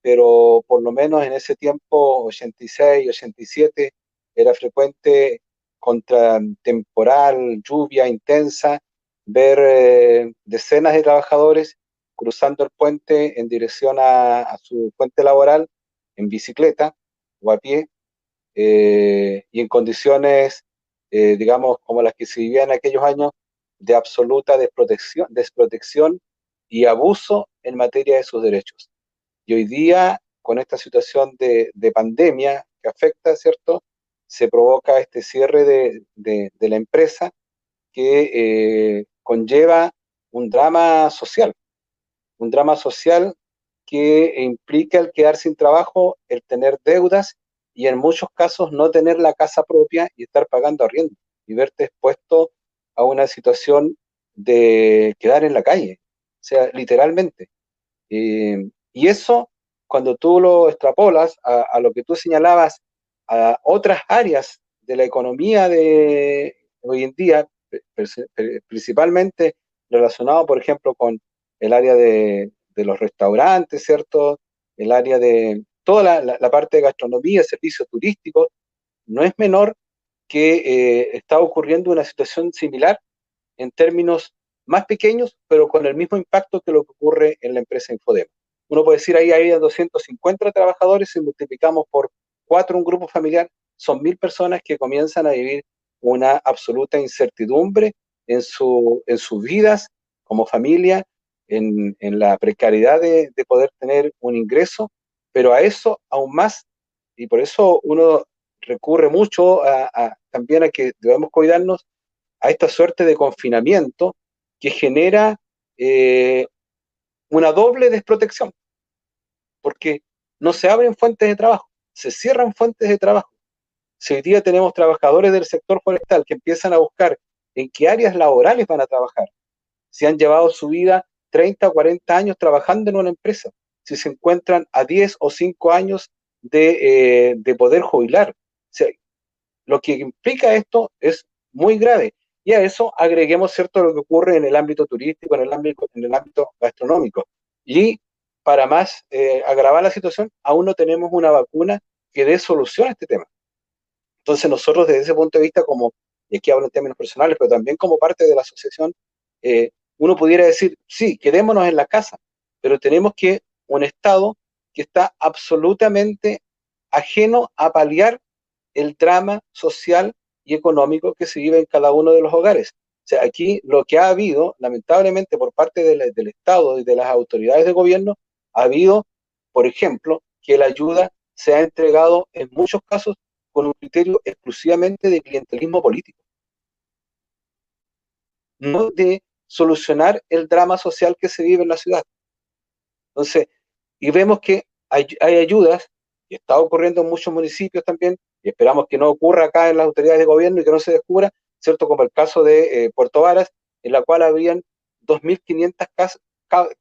pero por lo menos en ese tiempo, 86, 87, era frecuente contra temporal, lluvia intensa, ver decenas de trabajadores cruzando el puente en dirección a su fuente laboral en bicicleta o a pie, y en condiciones, digamos, como las que se vivían en aquellos años, de absoluta desprotección y abuso en materia de sus derechos. Y hoy día, con esta situación de pandemia que afecta, ¿cierto? Se provoca este cierre de la empresa que conlleva un un drama social que implica el quedar sin trabajo, el tener deudas y en muchos casos no tener la casa propia y estar pagando arriendo y verte expuesto a una situación de quedar en la calle, o sea, literalmente. Y eso, cuando tú lo extrapolas a lo que tú señalabas, a otras áreas de la economía de hoy en día, principalmente relacionado, por ejemplo, con el área de los restaurantes, ¿cierto? El área de toda la parte de gastronomía, servicios turísticos, no es menor que está ocurriendo una situación similar en términos más pequeños, pero con el mismo impacto que lo que ocurre en la empresa Infodema. Uno puede decir, ahí hay 250 trabajadores, y multiplicamos por 4 un grupo familiar, son 1000 personas que comienzan a vivir una absoluta incertidumbre en sus vidas como familia, en la precariedad de poder tener un ingreso, pero a eso aún más, y por eso uno recurre mucho también a que debemos cuidarnos a esta suerte de confinamiento que genera eh, una doble desprotección, porque no se abren fuentes de trabajo, se cierran fuentes de trabajo. Si hoy día tenemos trabajadores del sector forestal que empiezan a buscar en qué áreas laborales van a trabajar, si han llevado su vida 30 o 40 años trabajando en una empresa, si se encuentran a 10 o 5 años de poder jubilar. O sea, lo que implica esto es muy grave. Y a eso agreguemos, ¿cierto?, lo que ocurre en el ámbito turístico, en el ámbito gastronómico. Y para más agravar la situación, aún no tenemos una vacuna que dé solución a este tema. Entonces nosotros desde ese punto de vista, como y aquí hablo en términos personales, pero también como parte de la asociación, uno pudiera decir, sí, quedémonos en la casa, pero tenemos que un Estado que está absolutamente ajeno a paliar el drama social y económico que se vive en cada uno de los hogares. O sea, aquí lo que ha habido, lamentablemente, por parte del Estado y de las autoridades de gobierno, ha habido, por ejemplo, que la ayuda se ha entregado en muchos casos con un criterio exclusivamente de clientelismo político, no de solucionar el drama social que se vive en la ciudad. Entonces, y vemos que hay ayudas, y está ocurriendo en muchos municipios también, y esperamos que no ocurra acá en las autoridades de gobierno y que no se descubra, ¿cierto? Como el caso de Puerto Varas, en la cual habrían 2.500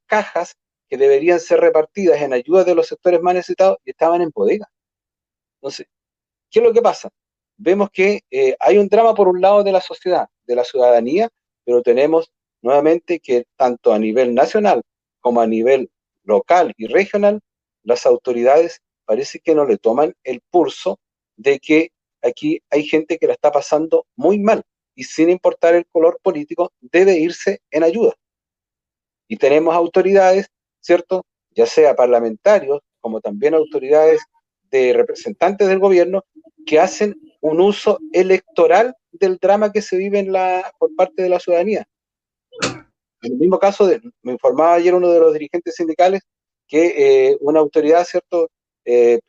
cajas que deberían ser repartidas en ayuda de los sectores más necesitados y estaban en bodega. Entonces, ¿qué es lo que pasa? Vemos que hay un drama por un lado de la sociedad, de la ciudadanía, pero tenemos nuevamente que tanto a nivel nacional como a nivel local y regional, las autoridades parece que no le toman el pulso de que aquí hay gente que la está pasando muy mal y sin importar el color político debe irse en ayuda. Y tenemos autoridades, ¿cierto? Ya sea parlamentarios como también autoridades de representantes del gobierno que hacen un uso electoral del drama que se vive por parte de la ciudadanía. En el mismo caso, me informaba ayer uno de los dirigentes sindicales que una autoridad, ¿cierto?,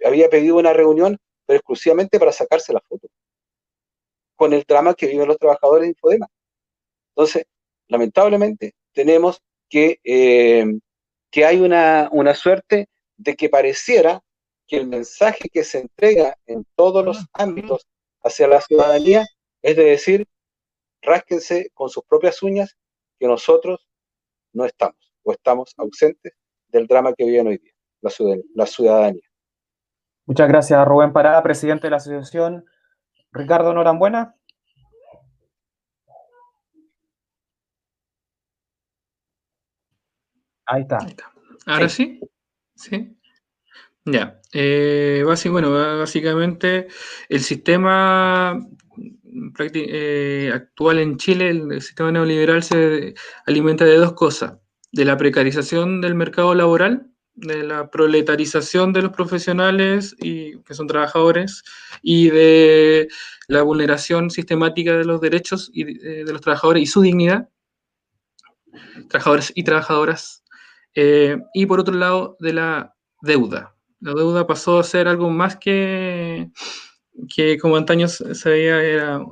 había pedido una reunión, pero exclusivamente para sacarse la foto con el drama que viven los trabajadores de Infodema. Entonces, lamentablemente, tenemos que hay una suerte de que pareciera que el mensaje que se entrega en todos los ámbitos hacia la ciudadanía es de decir, rásquense con sus propias uñas que nosotros no estamos o estamos ausentes del drama que viven hoy día la ciudadanía.
Muchas gracias, Rubén Parada, presidente de la asociación. Ricardo Norambuena. Ahí está.
¿Ahora sí? Sí. Ya. Básicamente el sistema actual en Chile, el sistema neoliberal se alimenta de dos cosas: de la precarización del mercado laboral, de la proletarización de los profesionales y que son trabajadores, y de la vulneración sistemática de los derechos de los trabajadores y su dignidad, trabajadores y trabajadoras, y por otro lado de la deuda. La deuda pasó a ser algo más que como antaño se veía, era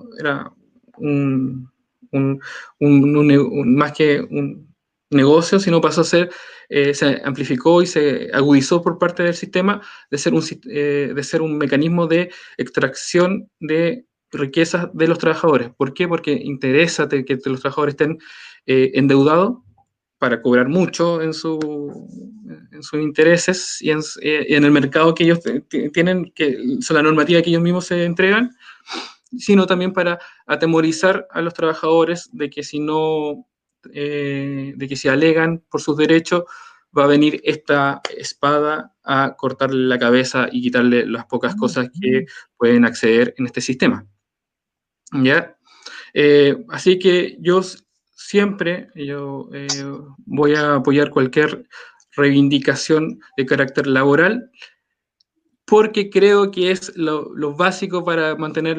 más que un negocio, sino pasó a ser, se amplificó y se agudizó por parte del sistema de ser un mecanismo de extracción de riquezas de los trabajadores. ¿Por qué? Porque interesa que los trabajadores estén endeudados para cobrar mucho en sus intereses y en el mercado que ellos tienen, que son la normativa que ellos mismos se entregan, sino también para atemorizar a los trabajadores de que de que si alegan por sus derechos, va a venir esta espada a cortarle la cabeza y quitarle las pocas cosas que pueden acceder en este sistema. ¿Ya? Así que yo voy a apoyar cualquier reivindicación de carácter laboral porque creo que es lo básico para mantener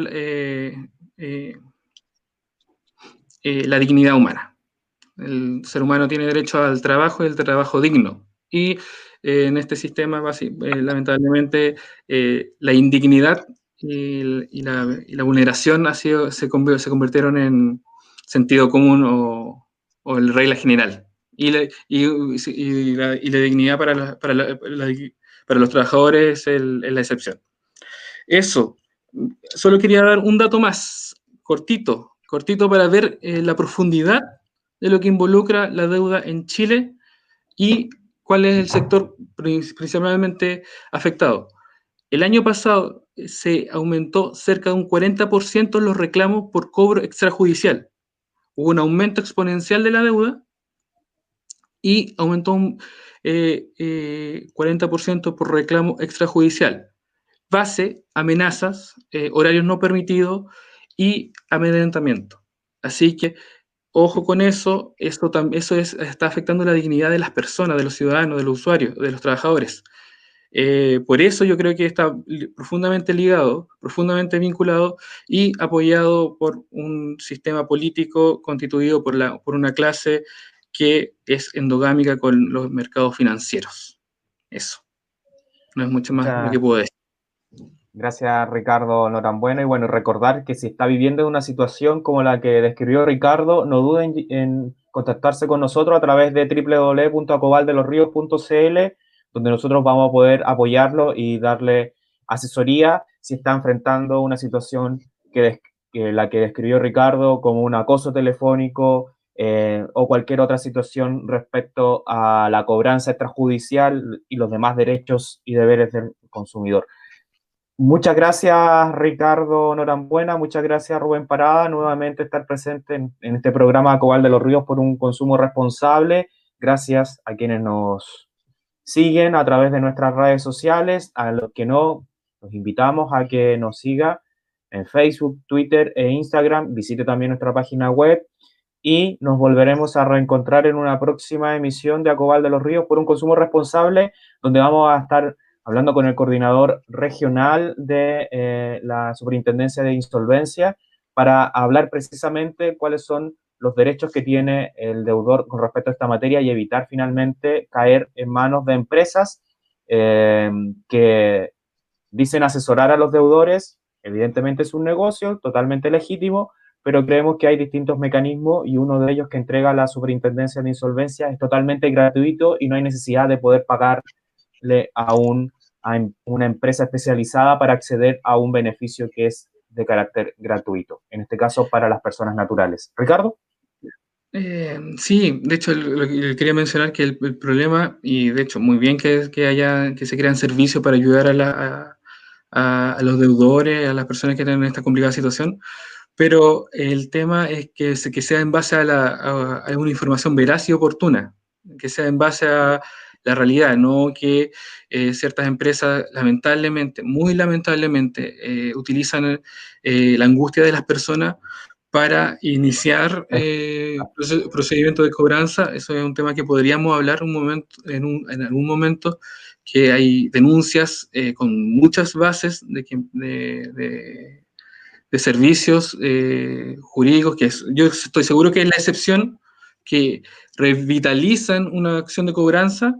la dignidad humana. El ser humano tiene derecho al trabajo y al trabajo digno. Y en este sistema, lamentablemente, la indignidad y la vulneración se convirtieron en sentido común o el regla general. Y la dignidad para los trabajadores es la excepción. Eso. Solo quería dar un dato más, cortito para ver la profundidad de lo que involucra la deuda en Chile y cuál es el sector principalmente afectado. El año pasado se aumentó cerca de un 40% los reclamos por cobro extrajudicial. Hubo un aumento exponencial de la deuda y aumentó un 40% por reclamo extrajudicial. Base, amenazas, horarios no permitidos y amedrentamiento. Así que, ojo con eso, está afectando la dignidad de las personas, de los ciudadanos, de los usuarios, de los trabajadores. Por eso yo creo que está profundamente ligado, profundamente vinculado y apoyado por un sistema político constituido por una clase que es endogámica con los mercados financieros. Eso, no es mucho más lo que
Muchas
puedo decir.
gracias, Ricardo Norambuena. Y bueno, recordar que si está viviendo una situación como la que describió Ricardo, no duden en contactarse con nosotros a través de www.acobaldelosrios.cl, donde nosotros vamos a poder apoyarlo y darle asesoría si está enfrentando una situación que la que describió Ricardo, como un acoso telefónico, o cualquier otra situación respecto a la cobranza extrajudicial y los demás derechos y deberes del consumidor. Muchas gracias, Ricardo Norambuena. Muchas gracias, Rubén Parada, nuevamente estar presente en este programa Cobal de los Ríos por un consumo responsable. Gracias a quienes nos siguen a través de nuestras redes sociales. A los que no, los invitamos a que nos siga en Facebook, Twitter e Instagram. Visite también nuestra página web y nos volveremos a reencontrar en una próxima emisión de Acobal de los Ríos por un consumo responsable, donde vamos a estar hablando con el coordinador regional de la Superintendencia de Insolvencia para hablar precisamente cuáles son los derechos que tiene el deudor con respecto a esta materia y evitar finalmente caer en manos de empresas que dicen asesorar a los deudores. Evidentemente es un negocio totalmente legítimo, pero creemos que hay distintos mecanismos y uno de ellos que entrega la Superintendencia de Insolvencia es totalmente gratuito y no hay necesidad de poder pagarle a una empresa especializada para acceder a un beneficio que es de carácter gratuito, en este caso para las personas naturales. Ricardo.
Sí, de hecho, lo que quería mencionar que el problema, y de hecho, muy bien que se crean servicios para ayudar a los deudores, a las personas que están en esta complicada situación, pero el tema es que sea en base a una información veraz y oportuna, que sea en base a la realidad, no que ciertas empresas lamentablemente, muy lamentablemente, utilizan la angustia de las personas para iniciar procedimientos de cobranza. Eso es un tema que podríamos hablar un momento, en algún momento, que hay denuncias con muchas bases de servicios jurídicos, yo estoy seguro que es la excepción, que revitalizan una acción de cobranza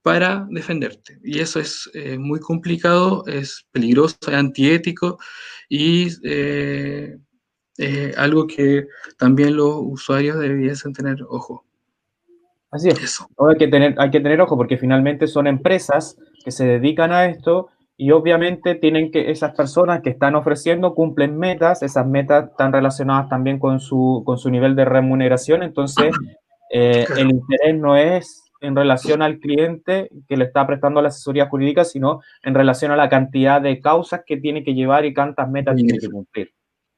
para defenderte. Y eso es muy complicado, es peligroso, es antiético y algo que también los usuarios debiesen tener ojo.
Así es.
Eso.
Hay que tener ojo porque finalmente son empresas que se dedican a esto y obviamente esas personas que están ofreciendo cumplen metas, esas metas están relacionadas también con su nivel de remuneración, entonces
Claro.
el interés no es en relación al cliente que le está prestando la asesoría jurídica, sino en relación a la cantidad de causas que tiene que llevar y cuántas metas tiene que cumplir.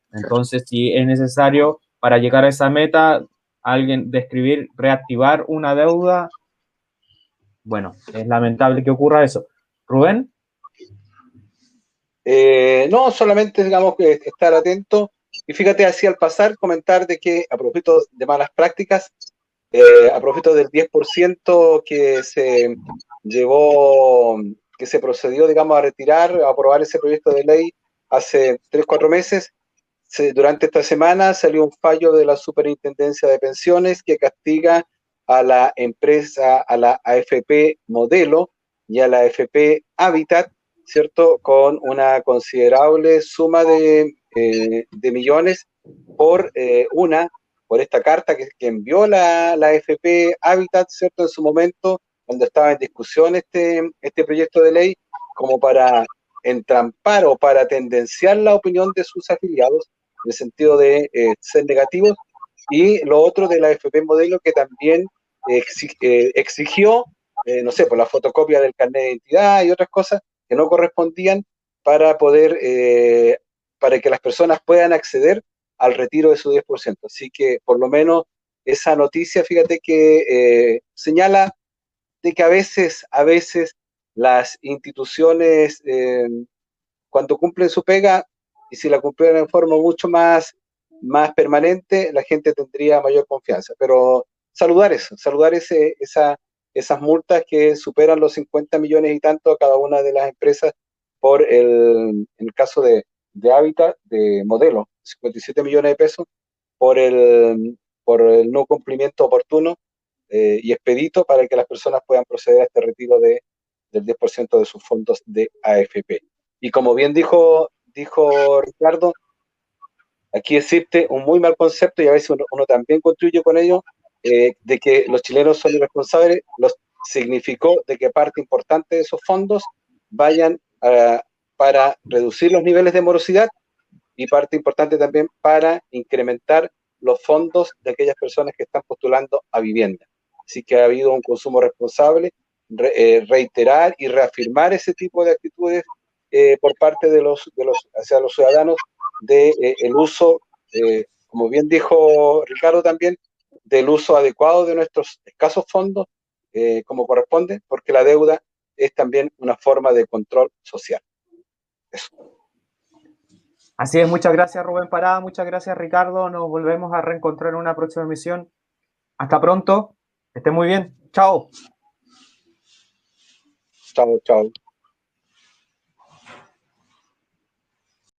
Claro.
Entonces, si es necesario para llegar a esa meta, alguien describir, reactivar una deuda, bueno, es lamentable que ocurra eso. Rubén.
No, solamente digamos que estar atento y fíjate así al pasar comentar de que a propósito de malas prácticas, a propósito del 10% que se llevó, que se procedió, digamos, a retirar, a aprobar ese proyecto de ley hace 3-4 meses, durante esta semana salió un fallo de la Superintendencia de Pensiones que castiga a la empresa, a la AFP Modelo y a la AFP Habitat, ¿cierto? Con una considerable suma de millones por por esta carta que envió la AFP Habitat, ¿cierto? En su momento, cuando estaba en discusión este proyecto de ley, como para entrampar o para tendenciar la opinión de sus afiliados, en el sentido de ser negativos, y lo otro de la AFP Modelo que también exigió, no sé, por la fotocopia del carnet de identidad y otras cosas que no correspondían para para que las personas puedan acceder al retiro de su 10%. Así que por lo menos esa noticia, fíjate que señala de que a veces las instituciones, cuando cumplen su pega, y si la cumplieran en forma mucho más permanente, la gente tendría mayor confianza. Pero saludar esas multas que superan los 50 millones y tanto a cada una de las empresas en el caso de Habitat, de Modelo, 57 millones de pesos por el no cumplimiento oportuno y expedito para que las personas puedan proceder a este retiro del 10% de sus fondos de AFP. Y como bien dijo Ricardo, aquí existe un muy mal concepto, y a veces uno también construye con ello, de que los chilenos son irresponsables. Significó de que parte importante de esos fondos vayan para reducir los niveles de morosidad, y parte importante también para incrementar los fondos de aquellas personas que están postulando a vivienda. Así que ha habido un consumo responsable, reiterar y reafirmar ese tipo de actitudes por parte hacia los ciudadanos, el uso, como bien dijo Ricardo también, del uso adecuado de nuestros escasos fondos como corresponde, porque la deuda es también una forma de control social. Eso.
Así es, muchas gracias Rubén Parada, muchas gracias Ricardo, nos volvemos a reencontrar en una próxima emisión. Hasta pronto, que estén muy bien, chao.
Chao, chao.